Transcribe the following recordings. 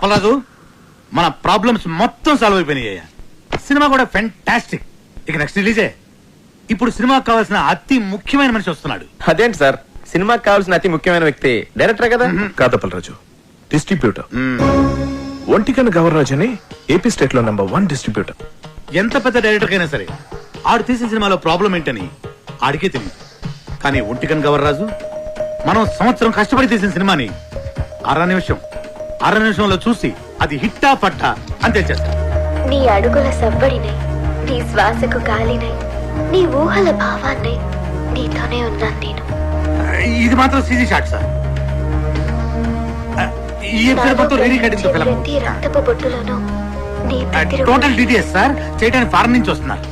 అప్పలరాజు, మన ప్రాబ్లమ్స్ మొత్తం solve అయిపోయినాయ్యా. Cinema కూడా ఫెంటాస్టిక్. ఇక నెక్స్ట్ రిలీజే. ఇప్పుడు సినిమాకి కావాల్సిన అతి ముఖ్యమైన మనిషి వస్తున్నాడు. అదేంటి సార్, సినిమాకి కావాల్సిన అతి ముఖ్యమైన వ్యక్తి డైరెక్టర్ కదా? కాదు అప్పలరాజు, డిస్ట్రిబ్యూటర్. ఒంటికన్ గవర్రాజ్ అని ఏపీ స్టేట్ లో #1 డిస్ట్రిబ్యూటర్. ఎంత పెద్ద డైరెక్టర్ అయినా సరే ఆడు తీసిన సినిమాలో ప్రాబ్లం ఏంటని ఆడికే తెలియదు. కానీ ఒంటికన్ గవర్రాజు మనం సంవత్సరం కష్టపడి తీసిన సినిమాని అర నిమిషంలో చూసి అది హిట్టా పట్టా అని తెలిచేస్తా. నీ అడుగుల సవ్వడినై, నీ శ్వాసకు గాలినై, నీ ఊహల భావాన్నై నీతోనే ఉన్నాను నేను. ఇది మాత్రం సీజీ షాట్ సార్. ఈ ఎపిసోడ్ మొత్తం రీరికార్డింగ్ తో ఫిల్మ్. రక్తపు బొట్టులోను నీ టోటల్ డీటెయిల్స్ సార్ చేయడానికి ఫారెన్ నుంచి వస్తున్నారు.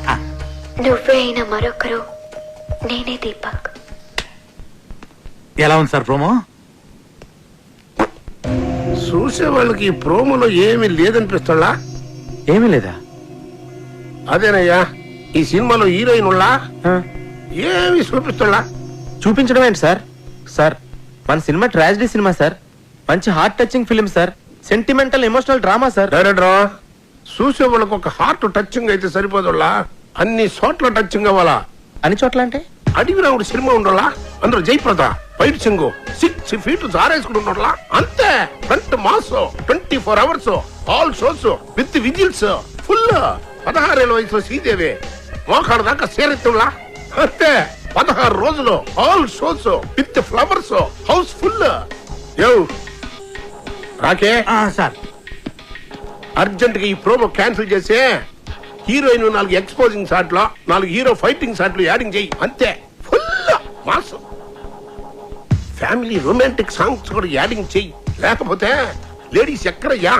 నువ్వే అయిన మరొకరు నేనే దీపక్. ఎలా ఉంది సార్ ప్రోమో? చూసే వాళ్ళకి ఈ ప్రోమోలో ఏమీ లేదనిపిస్తుందా? ఏమీ లేదా? అదేనయ్యా, ఈ సినిమాలో హీరోయిన్ ఉల్లా ఏమి చూపిస్తుందా? చూపించడం ఏంటి సార్? సార్, మన సినిమా ట్రాజడీ సినిమా సార్. మంచి heart touching film sir. Sentimental emotional drama sir. Director, చూసే వాళ్ళకి ఒక హార్ట్ టచింగ్ అయితే సరిపోదుల్లా, అన్ని చోట్ల టచింగ్ అవ్వాలా. అన్ని చోట్ల అంటే? అడిగి రావుడు సినిమా ఉండాలా, అందులో జయప్రద ఫైట్ సింగ్ 6 feet జారేసుకుని ఉండాలా. అంతే. Front mass 24 hours all shows with whistles full. 16 ఏళ్ల వయసులో శ్రీదేవి మోకాడు దాకా సేరెత్తులా. అంతే. 16 రోజులు all shows with flowers house full. రాకే సార్, అర్జెంట్ గా ఈ ప్రోమో క్యాన్సిల్ చేసి హీరోయిన్ 4 ఎక్స్పోజింగ్ షాట్లు, 4 హీరో ఫైటింగ్ షాట్లు యాడింగ్ చేయి. అంతే. Full mass. Family romantic songs కూడా యాడింగ్ చెయ్యి. లేకపోతే లేడీస్ ఎక్కడయ్యా?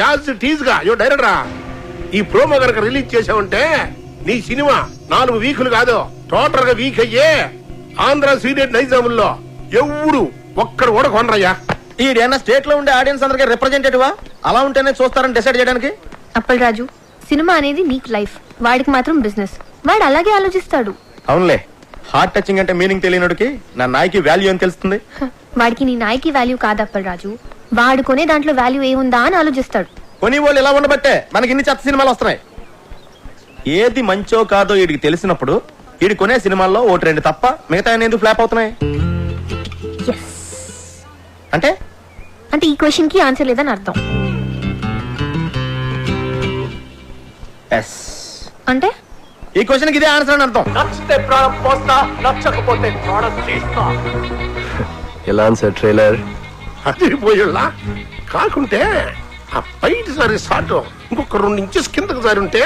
యాజ్ టీజ్ గా డైరెక్టరా, ఈ ప్రోమో కనుక రిలీజ్ చేసావంటే నీ సినిమా 4 వీకులు కాదు, టోటల్ గా వీక్ అయ్యే ఆంధ్ర సీడెడ్ నైజాముల్లో ఎవడు ఒక్కడు కూడా కొనరయ్యా. ఈడేనా స్టేట్ లో ఉండే ఆడియన్స్ అందరికీ రిప్రజెంటేటివా? అలా ఉంటేనే చూస్తారని డిసైడ్ చేయడానికి? అప్పలరాజు, సినిమా అనేది నీకు లైఫ్, వాడికి మాత్రం బిజినెస్. వాడు అలాగే ఆలోచిస్తాడు. అవునులే, హార్ట్ టచింగ్ అంటే మీనింగ్ తెలియనుడికి నా నాయకి వాల్యూ అని తెలుస్తుంది. వాడికి నీ నాయకి వాల్యూ కాదు అప్పలరాజు, వాడు కొనే దాంట్లో వాల్యూ ఏముందా అని ఆలోచిస్తాడు. కొని వాళ్ళు ఇలా ఉండబట్టే మనకి ఇన్ని చెత్త సినిమాలు వస్తున్నాయి. ఏది మంచో కాదో వీడికి తెలిసినప్పుడు వీడి కొనే సినిమాల్లో 1-2 తప్ప మిగతా ఎందుకు ఫ్లాప్ అవుతున్నాయి? అంటే అంటే ఈ క్వశ్చన్ కి ఆన్సర్ లేదని అర్థం. అంటే ఈ క్వశ్చన్ కి ఇదే ఆన్సర్ అని అర్థం. ఎలా సార్ ట్రైలర్? అది పోయిల్లా కాకుంటే ఆ ఫైట్ సారి షాట్ ఇంకొక 2 inches కిందకు సారి ఉంటే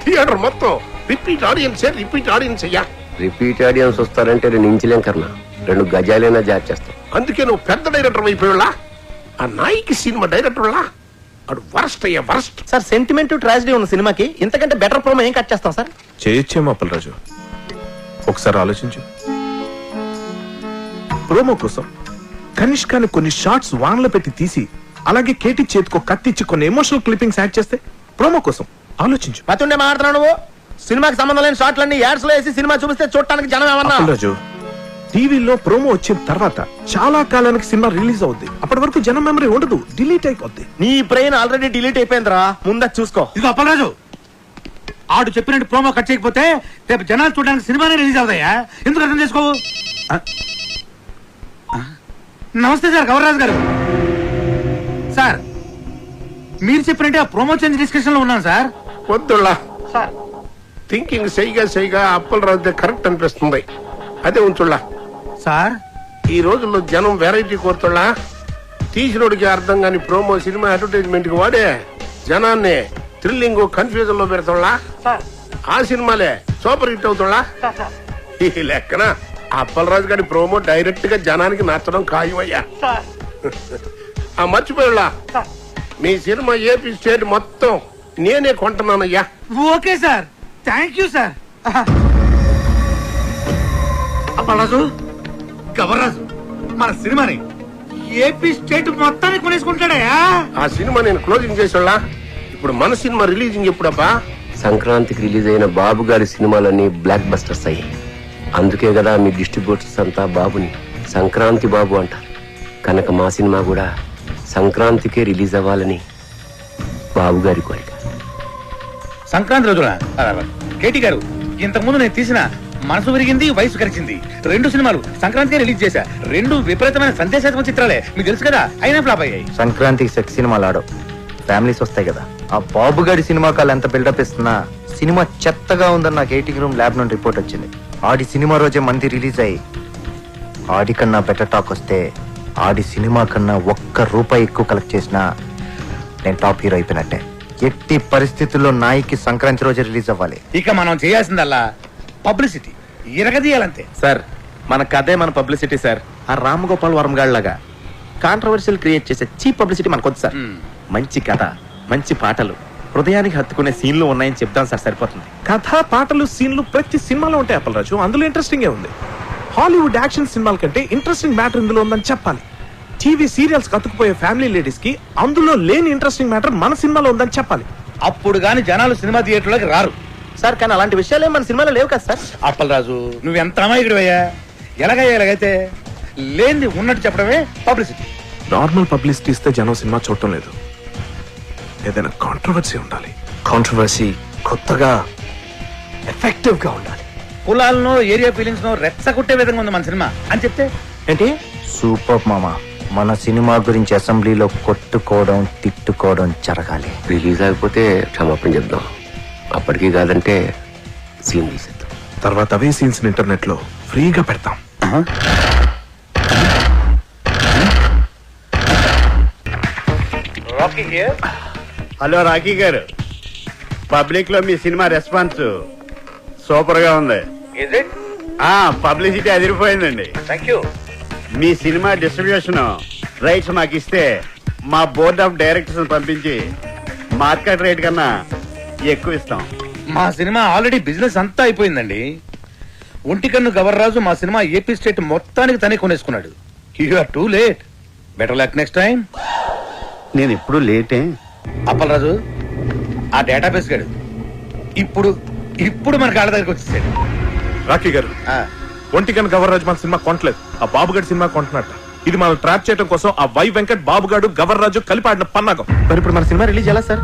థియేటర్ మొత్తం రిపీట్ ఆడియన్స్ అయ్యా. రిపీట్ ఆడియన్స్ వస్తారంటే 2 ఇంచులేం కర్ణ, 2 గజాలైనా జార్ చేస్తాం. అందుకే నువ్వు పెద్ద డైరెక్టర్ అయిపోయిలా. ఆ నాయకి సినిమా డైరెక్టర్ అడు వరస్ట్ అయ్యా, వరస్ట్. సార్, సెంటిమెంట్ ట్రాజడీ ఉన్న సినిమాకి ఇంతకంటే బెటర్ ప్రోమో ఏం కట్ చేస్తాం సార్? చేయొచ్చేమో అప్పలరాజు, ఒకసారి ఆలోచించు. ప్రోమో కోసం కనిష్కాని కొన్ని షార్ట్స్ వాన్లో పెట్టి తీసి, అలాగే కేటీ చేతికో కత్తిచ్చి కొన్ని ఎమోషనల్ క్లిప్పింగ్స్ యాడ్ చేస్తే ప్రోమో కోసం ఆలోచించు. మతుండే మాట్లాడుతున్నావు నువ్వు. సినిమాకి సంబంధం లేని షార్ట్లన్నీ యాడ్స్ లో వేసి సినిమా చూపిస్తే చూడటానికి జనం ఏమన్నా? అప్పలరాజు, టీవీలో ప్రోమో వచ్చిన తర్వాత చాలా కాలానికి సినిమా రిలీజ్ అవుద్ది. అప్పటి వరకు జనం మెమరీ ఉండదు, డిలీట్ అయిపోద్ది. నీ బ్రెయిన్ ఆల్రెడీ డిలీట్ అయిపోయిందిరా, ముందా చూసుకో. ఇది అప్పలరాజు, ఆడు చెప్పినట్టు ప్రోమో కట్ చేయకపోతే రేపు జనాలు చూడడానికి సినిమానే రిలీజ్ అవుతాయా? ఎందుకు అర్థం చేసుకోవు? నమస్తే సార్, గవర్రాజు గారు. సార్, మీరు చెప్పినట్టే ఆ ప్రోమో చేంజ్ డిస్కషన్ లో ఉన్నాను సార్. వద్దుల్లా సార్, థింకింగ్ సైగా అప్పలరాజు కరెక్ట్ అనిపిస్తుంది. అదే ఉంచుల్లా సార్. ఈ రోజుల్లో జనం వెరైటీ కోరుతున్నా, తీసినోడికి అర్థం కాని ప్రోమో సినిమా అడ్వర్టైజ్మెంట్ కి వాడే జనాన్ని థ్రిల్లింగ్ కన్ఫ్యూజన్ లో పెడుతున్నా. ఆ సినిమాలే సూపర్ హిట్ అవుతున్నా. ఈ లెక్కన అప్పలరాజు గారి ప్రోమో డైరెక్ట్ గా జనానికి నచ్చడం ఖాయమయ్యా. ఆ మర్చిపోయిలా, మీ సినిమా ఏపీ స్టేట్ మొత్తం నేనే కొంటున్నానయ్యా. Okay sir, thank you sir. Appalaraju, Gavarraju మన సినిమాని ఏపీ స్టేట్ మొత్తాన్ని కొనేసుకుంటాడయా. ఆ సినిమా నేను క్లోజింగ్ చేసేలా. ఇప్పుడు మన సినిమా రిలీజింగ్ ఎప్పుడబ్బా? సంక్రాంతికి రిలీజ్ అయిన బాబు గారి సినిమాలన్నీ బ్లాక్ బస్టర్స్ అయ్యాయి. అందుకే కదా మీ డిస్ట్రిబ్యూటర్స్ అంతా బాబుని సంక్రాంతి బాబు అంటారు. కనుక మా సినిమా కూడా సంక్రాంతికే రిలీజ్ అవ్వాలని బాబు గారి కోరిక. సంక్రాంతి రోజున కేటీ గారు, ఇంతకుముందు నేను తీసిన మనసు విరిగింది వయసు కలిసింది 2 సినిమాలు సంక్రాంతికి రిలీజ్ చేశా. 2 విపరీతమైన సందేశాత్మక చిత్రాలే, మీకు తెలుసు కదా, అయినా ఫ్లాప్ అయ్యాయి. సంక్రాంతికి సెక్స్ సినిమాలు ఆడవు, ఫ్యామిలీస్ వస్తాయి కదా. ఆ బాబుగాడి సినిమా కాలు ఎంత బిల్డప్ ఇస్తున్నా సినిమా చెత్తగా ఉందని నాకు 80 రూమ్ ల్యాబ్ నుండి రిపోర్ట్ వచ్చింది. ఆడి సినిమా రోజే మంది రిలీజ్ అయ్యి ఆడి కన్నా బెటర్ టాక్ వస్తే ఆడి సినిమా కన్నా ₹1 ఎక్కువ కలెక్ట్ చేసినా నేను టాప్ హీరో అయిపోయినట్టే. ఎట్టి పరిస్థితుల్లో నాయికి సంక్రాంతి రోజే రిలీజ్ అవ్వాలి. ఇక మనం చేయాల్సిందల్లా పబ్లిసిటీ ఇరగదీయాలంతే. సార్ మన కథే మన పబ్లిసిటీ సార్. ఆ రామగోపాల్ వర్మ గాడిలాగా కాంట్రవర్షియల్ క్రియేట్ చేసే చీప్ పబ్లిసిటీ మనకొద్దు సార్. మంచి కథ, మంచి పాటలు, హృదయానికి హత్తుకునే సీన్లు ఉన్నాయని చెప్తాం సార్, సరిపోతుంది. కథ, పాటలు, సీన్లు ప్రతి సినిమాలో ఉంటాయి అప్పలరాజు. అందులో ఇంట్రెస్టింగ్ ఉంది. హాలీవుడ్ యాక్షన్ సినిమాల కంటే ఇంట్రెస్టింగ్ మ్యాటర్ ఇందులో ఉందని చెప్పాలి. టీవీ సీరియల్స్ కతుకుపోయే ఫ్యామిలీ లేడీస్ కి అందులో లేని ఇంట్రెస్టింగ్ మ్యాటర్ మన సినిమాలో ఉందని చెప్పాలి. అప్పుడు గాని జనాలు సినిమా థియేటర్లోకి రారు సార్. కానీ అలాంటి విషయాలు మన సినిమాలో లేవు కదా సార్. అప్పలరాజు, నువ్వెంత అమాయకుడివయ్యా. ఎలాగైతే లేనిది ఉన్నట్టు చెప్పడమే పబ్లిసిటీ. నార్మల్ పబ్లిసిటీ ఇస్తే జనం సినిమా చూడటం లేదు. ఏదైనా కాంట్రవర్సీ ఉండాలి. కాంట్రవర్సీ కొత్తగా ఎఫెక్టివ్ గా ఉండాలి. కులాలను, ఏరియా ఫీలింగ్స్ ను రెచ్చగొట్టే విధంగా ఉంది మన సినిమా అని చెప్తే ఏంటి? సూపర్ మామా. మన సినిమా గురించి అసెంబ్లీలో కొట్టుకోవడం, తిట్టుకోవడం జరగాలి. రిలీజ్ అయిపోతే క్షమాపణ చెప్దాం. అప్పటికీ కాదంటే సీన్ తీసేద్దాం. తర్వాత అవే సీన్స్ ఇంటర్నెట్ లో ఫ్రీగా పెడతాం. హలో రాకీ గారు, పబ్లిక్ లో మీ సినిమా రెస్పాన్స్ సూపర్ గా ఉంది. పబ్లిసిటీ అదిరిపోయిందండి. మీ సినిమా డిస్ట్రిబ్యూషన్ రైట్స్ మాకు ఇస్తే మా బోర్డ్ ఆఫ్ డైరెక్టర్స్ పంపించి మార్కెట్ రేట్ కన్నా ఎక్కువ ఇస్తాం. మా సినిమా ఆల్రెడీ బిజినెస్ అంతా అయిపోయిందండి. ఒంటికన్ను గవర్రాజు మా సినిమా ఏపీ స్టేట్ మొత్తానికి తనే కొనేసుకున్నాడు. You are too late. Better luck next time. నేను ఎప్పుడు లేటే. అప్పలరాజు, ఆ డేటాబేస్ గాడు ఇప్పుడు మన కాళ్ళ దగ్గరికి వచ్చేసాడు. రాకీ గారు, ఒంటికన్ గవర్రాజు మన సినిమా కొనట్లేదు, ఆ బాబుగాడి సినిమా కొంటున్నట్ట. ఇది మనం ట్రాప్ చేయడం కోసం ఆ వై వెంకట్, బాబుగాడు, గవర్రాజు కలిపి ఆడిన పన్నాగం. మరి ఇప్పుడు మన సినిమా రిలీజ్ ఎలా సార్?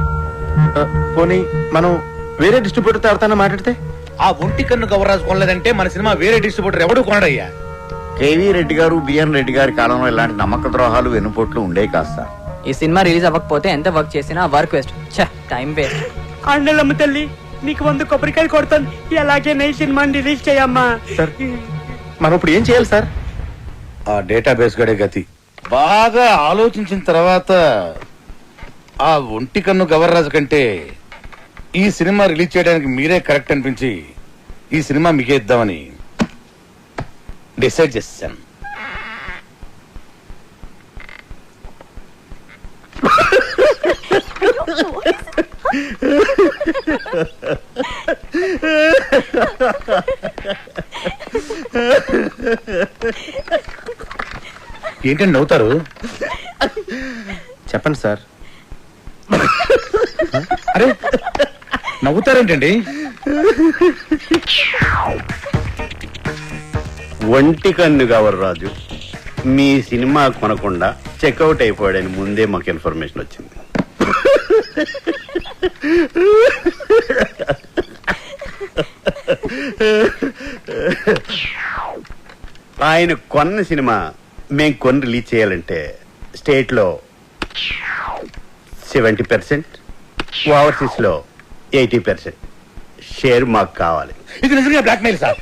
పోనీ మనం వేరే డిస్ట్రిబ్యూటర్ తో ఎవరితో మాట్లాడితే? ఆ ఒంటికన్ను గవర్రాజు కొనలేదంటే మన సినిమా వేరే డిస్ట్రిబ్యూటర్ ఎవడు కొనడయ్యా. కేవీ రెడ్డి గారు, బిఎన్ రెడ్డి గారి కాలంలో ఇలాంటి నమ్మక ద్రోహాలు వెన్నుపోట్లు ఉండేవి కాదు సార్. ఈ సినిమా రిలీజ్ అవ్వకపోతే ఎంత వర్క్ చేసినా వర్క్ వేస్ట్, టైం వేస్ట్. అండలమ్మ తల్లి, నీకు 100 కొబ్బరికాయలు కొడతాను. ఎలాగే ఈ సినిమాని రిలీజ్ చేయమ్మా. సార్ మనం ఇప్పుడు ఏం చేయాలి సార్? ఆ డేటాబేస్ గడే గతి. బాగా ఆలోచించిన తర్వాత ఆ ఒంటికన్ను గవర్రాజు కంటే ఈ సినిమా రిలీజ్ చేయడానికి మీరే కరెక్ట్ అనిపించి ఈ సినిమా మీకే ఇద్దామని డిసైడ్ చేశాను. ఏంటండి నవ్వుతారు? చెప్పండి సార్. అరే నవ్వుతారేంటండి? ఒంటికన్ను గవర్రాజు మీ సినిమా కొనకుండా చెక్అవుట్ అయిపోయాడని ముందే మాకు ఇన్ఫర్మేషన్ వచ్చింది. ఆయన కొన్న సినిమా మేము కొని రిలీజ్ చేయాలంటే స్టేట్ లో 70%, ఓవర్సీస్ లో 80% షేర్ మాకు కావాలి. ఇది నిజంగా blackmail sir.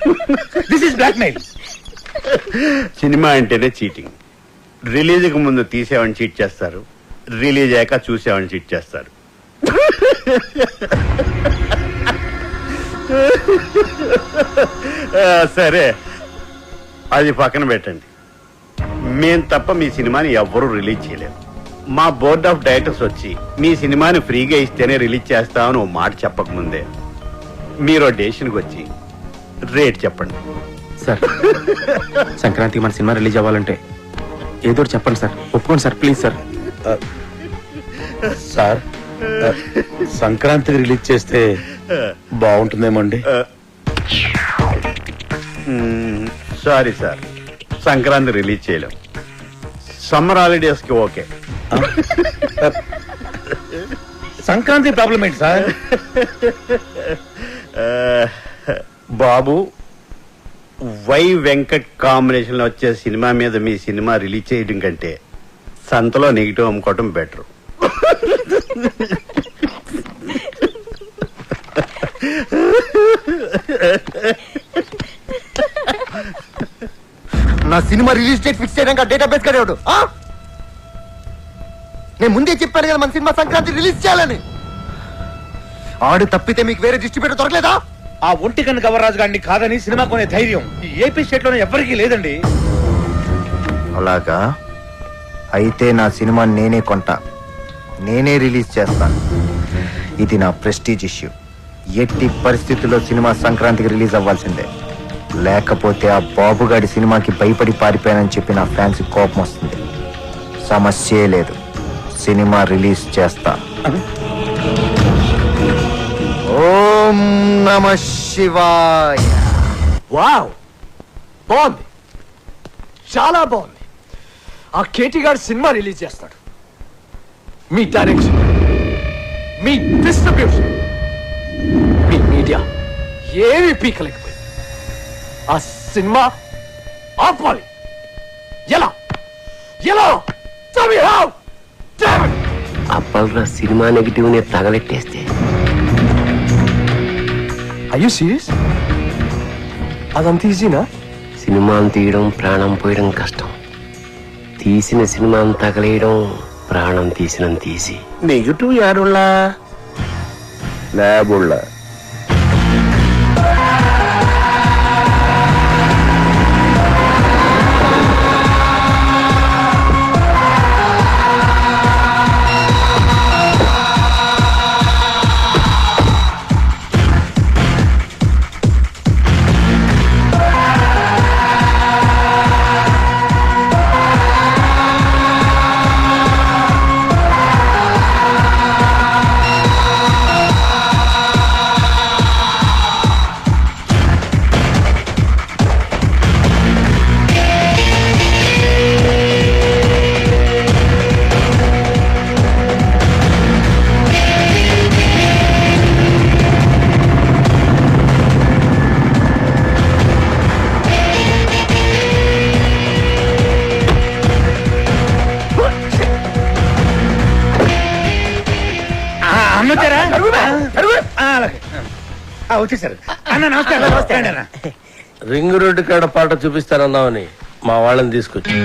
This is blackmail. Cinema అంటేనే చీటింగ్. రిలీజ్ కు ముందు తీసేవాడిని చీట్ చేస్తారు, రిలీజ్ అయ్యాక చూసేవాడిని చీట్ చేస్తారు. సరే, అది పక్కన పెట్టండి. మేం తప్ప మీ సినిమాని ఎవ్వరూ రిలీజ్ చేయలేరు. మా బోర్డ్ ఆఫ్ డైరెక్టర్స్ వచ్చి మీ సినిమాని ఫ్రీగా ఇస్తేనే రిలీజ్ చేస్తామని ఓ మాట చెప్పకముందే మీరు డెసిషన్కి వచ్చి రేట్ చెప్పండి. సార్ సంక్రాంతికి మన సినిమా రిలీజ్ అవ్వాలంటే ఏదో చెప్పండి సార్. ఒప్పుకోండి సార్, ప్లీజ్ సార్. సార్ సంక్రాంతికి రిలీజ్ చేస్తే బాగుంటుందేమో అండి. సారీ సార్, సంక్రాంతి రిలీజ్ చేయలేం. సమ్మర్ హాలిడేస్ కి ఓకే, సంక్రాంతి ప్రాబ్లం ఏంటి సార్? బాబు వై వెంకట్ కాంబినేషన్ లో వచ్చే సినిమా మీద మీ సినిమా రిలీజ్ చేయడం కంటే సంతలో నెగిటివ్ అమ్ముకోవటం బెటర్. నా సినిమా రిలీజ్ డేట్ ఫిక్స్ చేయడానికి డేటాబేస్ కడేవాడు. నేను ముందే చెప్పాను కదా మన సినిమా సంక్రాంతి రిలీజ్ చేయాలని. ఆడు తప్పితే మీకు వేరే డిస్ట్రిబ్యూటర్ దొరకలేదా? ఆ ఒంటికన్ను గవర్రాజు గారిని కాదని సినిమా కొనే ధైర్యం ఈ ఏపీ స్టేట్ లోనే ఎవరికీ లేదండి. అలాగా? అయితే నా సినిమా నేనే కొంటా, నేనే రిలీజ్ చేస్తాను. ఇది నా ప్రెస్టీజ్ ఇష్యూ. ఎట్టి పరిస్థితుల్లో సినిమా సంక్రాంతికి రిలీజ్ అవ్వాల్సిందే. లేకపోతే ఆ బాబుగాడి సినిమాకి భయపడి పారిపోయానని చెప్పి నా ఫ్యాన్స్ కోపం వస్తుంది. సమస్యే లేదు, సినిమా రిలీజ్ చేస్తా. ఓం నమ శివాయ. వావ్, బాగుంది, చాలా బాగుంది. ఆ కేటీ గారు సినిమా రిలీజ్ చేస్తాడు. మీ డైరెక్షన్, మీ డిస్ట్రిబ్యూషన్, మీ మీడియా ఏమి పీకలేకపోయింది. ఆ సినిమా ఆపాలి. ఎలా ఎలా అప్పల్రా సినిమా నెగిటివ్ ని తగలెట్టేస్తే. అయ్యో సీరియస్? అదంత ఈజీనా? సినిమాను తీయడం ప్రాణం పోయడం కష్టం. తీసిన సినిమాను తగలేయడం ప్రాణం తీసినంత తీసి. నెగిటివ్ యారులా? ల్యాబుల్లా. వచ్చేసారు అన్న. నమస్కారం. రింగ్ రోడ్డు కాడ పాట చూపిస్తానన్నావని మా వాళ్ళని తీసుకొచ్చి